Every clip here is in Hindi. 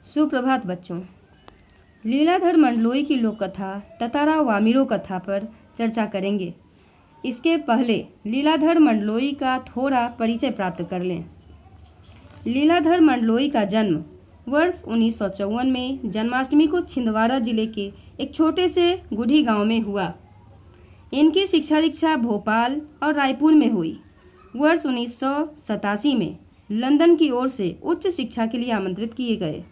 सुप्रभात बच्चों। लीलाधर मंडलोई की लोक कथा ततारा वामिरो कथा पर चर्चा करेंगे। इसके पहले लीलाधर मंडलोई का थोड़ा परिचय प्राप्त कर लें। लीलाधर मंडलोई का जन्म वर्ष 1954 में जन्माष्टमी को छिंदवाड़ा जिले के एक छोटे से गुढ़ी गांव में हुआ। इनकी शिक्षा दीक्षा भोपाल और रायपुर में हुई। वर्ष 1987 में लंदन की ओर से उच्च शिक्षा के लिए आमंत्रित किए गए।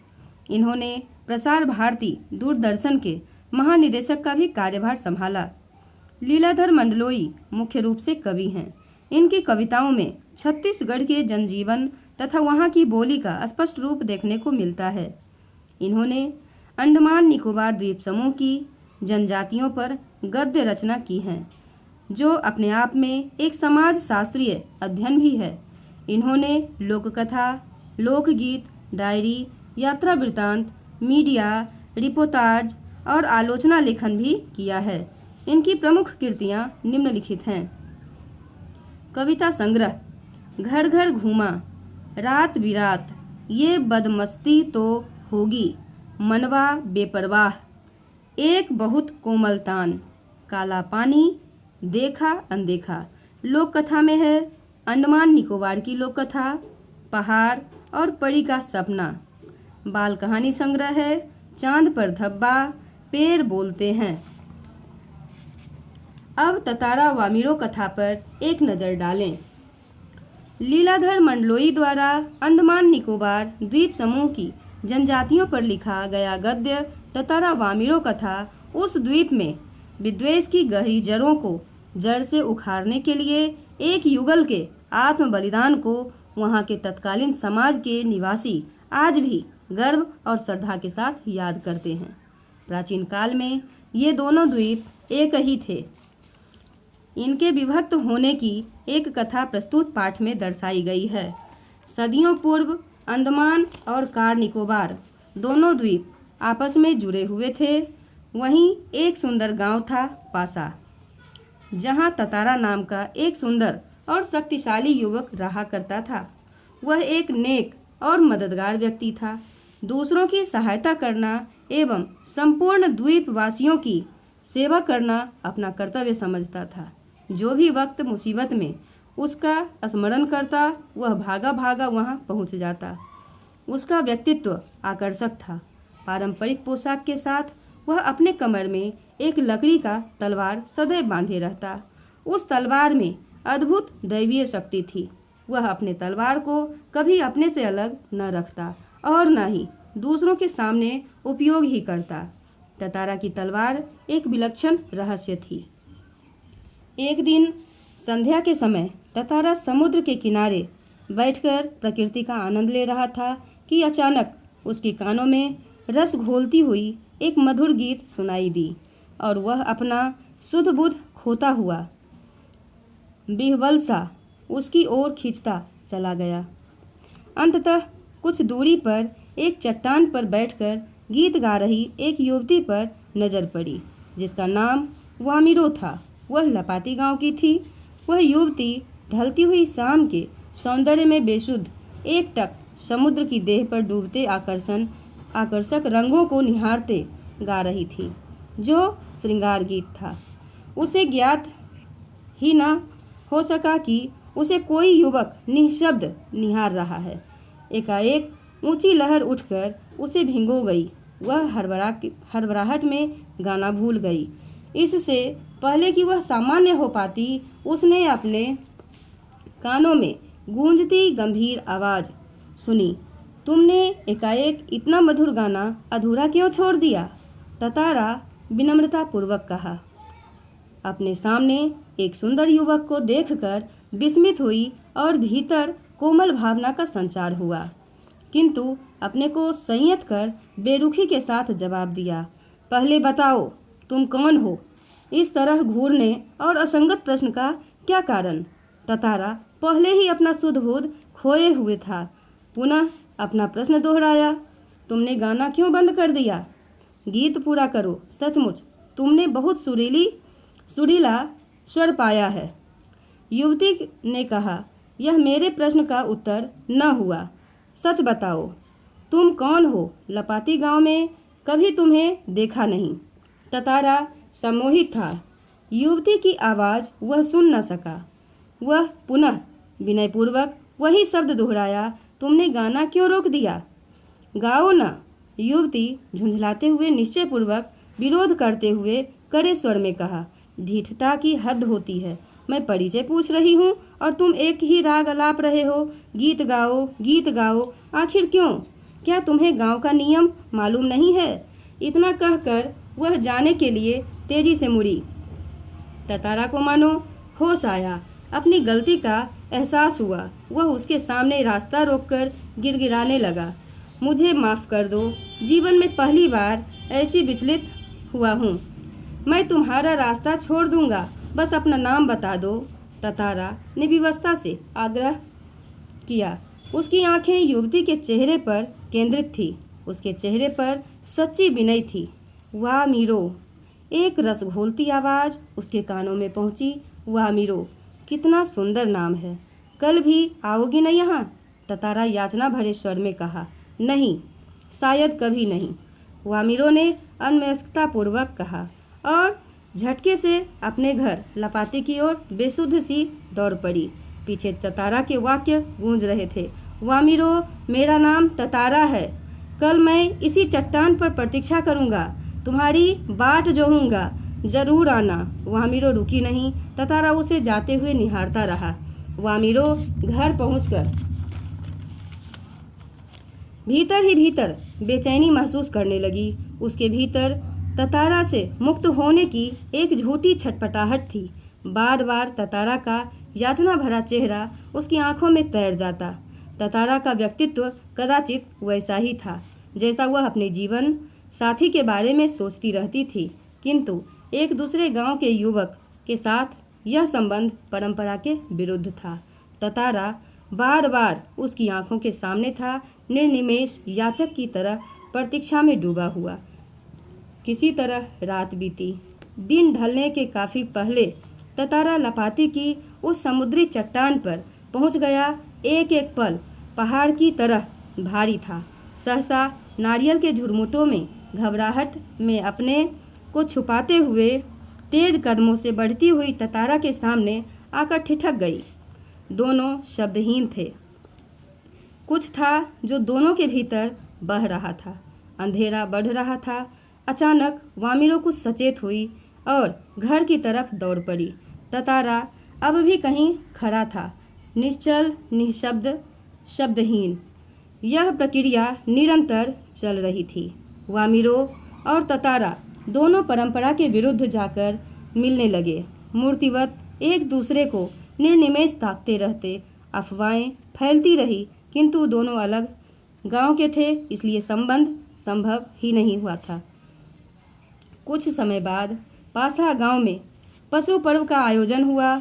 इन्होंने प्रसार भारती दूरदर्शन के महानिदेशक का भी कार्यभार संभाला। लीलाधर मंडलोई मुख्य रूप से कवि हैं। इनकी कविताओं में छत्तीसगढ़ के जनजीवन तथा वहाँ की बोली का स्पष्ट रूप देखने को मिलता है। इन्होंने अंडमान निकोबार द्वीप समूह की जनजातियों पर गद्य रचना की है, जो अपने आप में एक समाज शास्त्रीय अध्ययन भी है। इन्होंने लोककथा, लोकगीत, डायरी, यात्रा वृत्तांत, मीडिया, रिपोर्टाज और आलोचना लेखन भी किया है। इनकी प्रमुख कृतियाँ निम्नलिखित हैं। कविता संग्रह घर घर घूमा, रात बिरात, ये बदमस्ती तो होगी, मनवा बेपरवाह, एक बहुत कोमल तान, काला पानी, देखा अनदेखा। लोक कथा में है अंडमान निकोबार की लोक कथा, पहाड़ और परी का सपना। बाल कहानी संग्रह है चांद पर धब्बा, पेड़ बोलते हैं। अब ततारा वामिरो कथा पर एक नज़र डालें। लीलाधर मंडलोई द्वारा अंडमान निकोबार द्वीप समूह की जनजातियों पर लिखा गया गद्य ततारा वामिरो कथा उस द्वीप में विद्वेष की गहरी जड़ों को जड़ से उखाड़ने के लिए एक युगल के आत्म बलिदान को वहाँ के तत्कालीन समाज के निवासी आज भी गर्व और श्रद्धा के साथ याद करते हैं। प्राचीन काल में ये दोनों द्वीप एक ही थे। इनके विभक्त होने की एक कथा प्रस्तुत पाठ में दर्शाई गई है। सदियों पूर्व अंडमान और कार निकोबार दोनों द्वीप आपस में जुड़े हुए थे। वहीं एक सुंदर गांव था पासा, जहां ततारा नाम का एक सुंदर और शक्तिशाली युवक रहा करता था। वह एक नेक और मददगार व्यक्ति था। दूसरों की सहायता करना एवं संपूर्ण द्वीप वासियों की सेवा करना अपना कर्तव्य समझता था। जो भी वक्त मुसीबत में उसका स्मरण करता, वह भागा भागा वहां पहुंच जाता। उसका व्यक्तित्व आकर्षक था। पारंपरिक पोशाक के साथ वह अपने कमर में एक लकड़ी का तलवार सदैव बांधे रहता। उस तलवार में अद्भुत दैवीय शक्ति थी। वह अपने तलवार को कभी अपने से अलग न रखता और न ही दूसरों के सामने उपयोग ही करता। ततारा की तलवार एक विलक्षण रहस्य थी। एक दिन संध्या के समय ततारा समुद्र के किनारे बैठकर प्रकृति का आनंद ले रहा था कि अचानक उसके कानों में रस घोलती हुई एक मधुर गीत सुनाई दी और वह अपना सुध बुध खोता हुआ विह्वल सा उसकी ओर खींचता चला गया। अंततः कुछ दूरी पर एक चट्टान पर बैठकर गीत गा रही एक युवती पर नजर पड़ी, जिसका नाम वामिरो था। वह लपाती गांव की थी। वह युवती ढलती हुई शाम के सौंदर्य में बेसुध एकटक समुद्र की देह पर डूबते आकर्षक रंगों को निहारते गा रही थी, जो श्रृंगार गीत था। उसे ज्ञात ही न हो सका कि उसे कोई युवक निःशब्द निहार रहा है। एकाएक ऊंची लहर उठकर उसे भिगो गई। वह हड़बड़ाहट में गाना भूल गई। इससे पहले कि वह सामान्य हो पाती, उसने अपने कानों में गूंजती गंभीर आवाज़ सुनी, तुमने एकाएक इतना मधुर गाना अधूरा क्यों छोड़ दिया? ततारा विनम्रतापूर्वक कहा। अपने सामने एक सुंदर युवक को देखकर विस्मित हुई और भीतर कोमल भावना का संचार हुआ, किंतु अपने को संयत कर बेरुखी के साथ जवाब दिया, पहले बताओ तुम कौन हो? इस तरह घूरने और असंगत प्रश्न का क्या कारण? ततारा पहले ही अपना सुध बुध खोए हुए था। पुनः अपना प्रश्न दोहराया, तुमने गाना क्यों बंद कर दिया? गीत पूरा करो, सचमुच तुमने बहुत सुरीला स्वर पाया है। युवती ने कहा, यह मेरे प्रश्न का उत्तर न हुआ, सच बताओ। तुम कौन हो? लपाती गांव में कभी तुम्हें देखा नहीं। ततारा सम्मोहित था। युवती की आवाज़ वह सुन न सका। वह पुनः विनयपूर्वक वही शब्द दोहराया, तुमने गाना क्यों रोक दिया? गाओ ना। युवती झुंझलाते हुए निश्चयपूर्वक विरोध करते हुए कड़े स्वर में कहा, ढीठता की हद होती है। मैं परिचय पूछ रही हूँ और तुम एक ही राग अलाप रहे हो। गीत गाओ, गीत गाओ। आखिर क्यों? क्या तुम्हें गांव का नियम मालूम नहीं है? इतना कहकर वह जाने के लिए तेजी से मुड़ी। ततारा को मानो होश आया। अपनी गलती का एहसास हुआ। वह उसके सामने रास्ता रोककर गिड़गिड़ाने लगा, मुझे माफ़ कर दो। जीवन में पहली बार ऐसी विचलित हुआ हूँ। मैं तुम्हारा रास्ता छोड़ दूंगा, बस अपना नाम बता दो। ततारा ने विवशता से आग्रह किया। उसकी आंखें युवती के चेहरे पर केंद्रित थी। उसके चेहरे पर सच्ची विनय थी। वाह मीरो। एक रस घोलती आवाज़ उसके कानों में पहुंची। वाह मीरो, कितना सुंदर नाम है। कल भी आओगी न यहाँ? ततारा याचना भरे स्वर में कहा। नहीं, शायद कभी नहीं, वामिरो ने अन्वयस्कतापूर्वक कहा और झटके से अपने घर लपाती की ओर बेसुध सी दौड़ पड़ी। पीछे ततारा के वाक्य गूंज रहे थे। वामिरो, मेरा नाम ततारा है। कल मैं इसी चट्टान पर प्रतीक्षा करूंगा, तुम्हारी बाट जोहूंगा। जरूर आना। वामिरो रुकी नहीं। ततारा उसे जाते हुए निहारता रहा। वामिरो घर पहुंचकर भीतर ही भीतर बेचैनी महसूस करने लगी। उसके भीतर ततारा से मुक्त होने की एक झूठी छटपटाहट थी। बार बार ततारा का याचना भरा चेहरा उसकी आंखों में तैर जाता। ततारा का व्यक्तित्व कदाचित वैसा ही था जैसा वह अपने जीवन साथी के बारे में सोचती रहती थी, किंतु एक दूसरे गांव के युवक के साथ यह संबंध परंपरा के विरुद्ध था। ततारा बार बार उसकी आंखों के सामने था, निर्निमेष याचक की तरह प्रतीक्षा में डूबा हुआ। किसी तरह रात बीती। दिन ढलने के काफ़ी पहले ततारा लपाती की उस समुद्री चट्टान पर पहुंच गया। एक एक पल पहाड़ की तरह भारी था। सहसा नारियल के झुरमुटों में घबराहट में अपने को छुपाते हुए तेज कदमों से बढ़ती हुई ततारा के सामने आकर ठिठक गई। दोनों शब्दहीन थे। कुछ था जो दोनों के भीतर बह रहा था। अंधेरा बढ़ रहा था। अचानक वामिरो कुछ सचेत हुई और घर की तरफ दौड़ पड़ी। ततारा अब भी कहीं खड़ा था, निश्चल, निःशब्द, शब्दहीन। यह प्रक्रिया निरंतर चल रही थी। वामिरो और ततारा दोनों परंपरा के विरुद्ध जाकर मिलने लगे। मूर्तिवत एक दूसरे को निर्निमेष ताकते रहते। अफवाहें फैलती रही, किंतु दोनों अलग गांव के थे, इसलिए संबंध संभव ही नहीं हुआ था। कुछ समय बाद पासा गांव में पशु पर्व का आयोजन हुआ।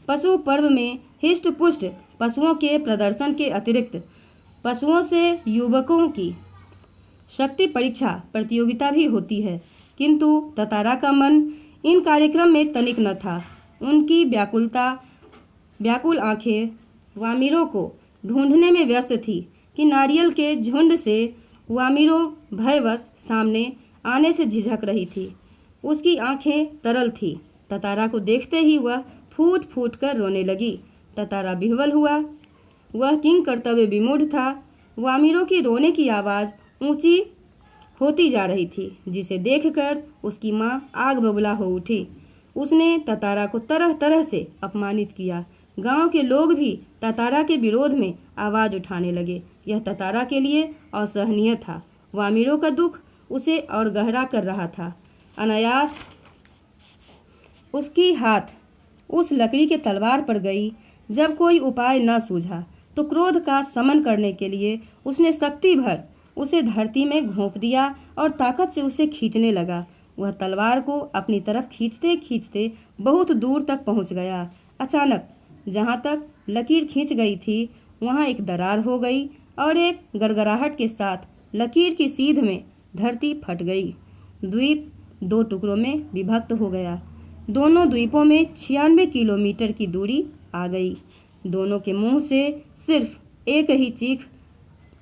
पशु पर्व में हिष्ट पुष्ट पशुओं के प्रदर्शन के अतिरिक्त पशुओं से युवकों की शक्ति परीक्षा प्रतियोगिता भी होती है, किंतु ततारा का मन इन कार्यक्रम में तनिक न था। उनकी व्याकुल आंखें वामिरो को ढूंढने में व्यस्त थी कि नारियल के झुंड से वामिरो भयवश सामने आने से झिझक रही थी। उसकी आंखें तरल थी। ततारा को देखते ही वह फूट फूट कर रोने लगी। ततारा विह्वल हुआ। वह किंग कर्तव्य विमूढ़ था। वामिरो की रोने की आवाज़ ऊंची होती जा रही थी, जिसे देखकर उसकी माँ आग बबूला हो उठी। उसने ततारा को तरह तरह से अपमानित किया। गांव के लोग भी ततारा के विरोध में आवाज़ उठाने लगे। यह ततारा के लिए असहनीय था। वामिरो का दुख उसे और गहरा कर रहा था। अनायास उसकी हाथ उस लकड़ी के तलवार पर गई। जब कोई उपाय न सूझा तो क्रोध का शमन करने के लिए उसने शक्ति भर उसे धरती में घोंप दिया और ताकत से उसे खींचने लगा। वह तलवार को अपनी तरफ खींचते खींचते बहुत दूर तक पहुंच गया। अचानक जहां तक लकीर खींच गई थी वहां एक दरार हो गई और एक गड़गड़ाहट के साथ लकीर की सीध में धरती फट गई। द्वीप दो टुकड़ों में विभक्त हो गया। दोनों द्वीपों में 96 किलोमीटर की दूरी आ गई। दोनों के मुंह से सिर्फ एक ही चीख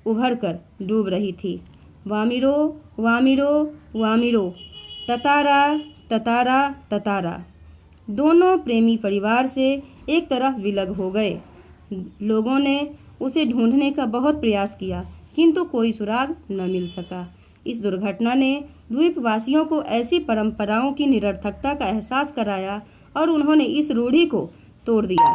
उभर कर डूब रही थी। वामिरो वामिरो वामिरो, ततारा ततारा ततारा। दोनों प्रेमी परिवार से एक तरफ विलग हो गए। लोगों ने उसे ढूंढने का बहुत प्रयास किया, किंतु कोई सुराग न मिल सका। इस दुर्घटना ने द्वीपवासियों को ऐसी परंपराओं की निरर्थकता का एहसास कराया और उन्होंने इस रूढ़ि को तोड़ दिया।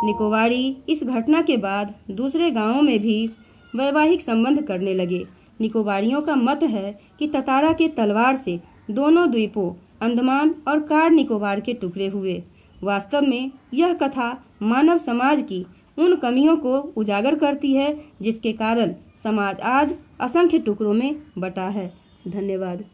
निकोबारी इस घटना के बाद दूसरे गांवों में भी वैवाहिक संबंध करने लगे। निकोबारियों का मत है कि ततारा के तलवार से दोनों द्वीपों अंडमान और कार निकोबार के टुकड़े हुए। वास्तव में यह कथा मानव समाज की उन कमियों को उजागर करती है जिसके कारण समाज आज असंख्य टुकड़ों में बटा है। धन्यवाद।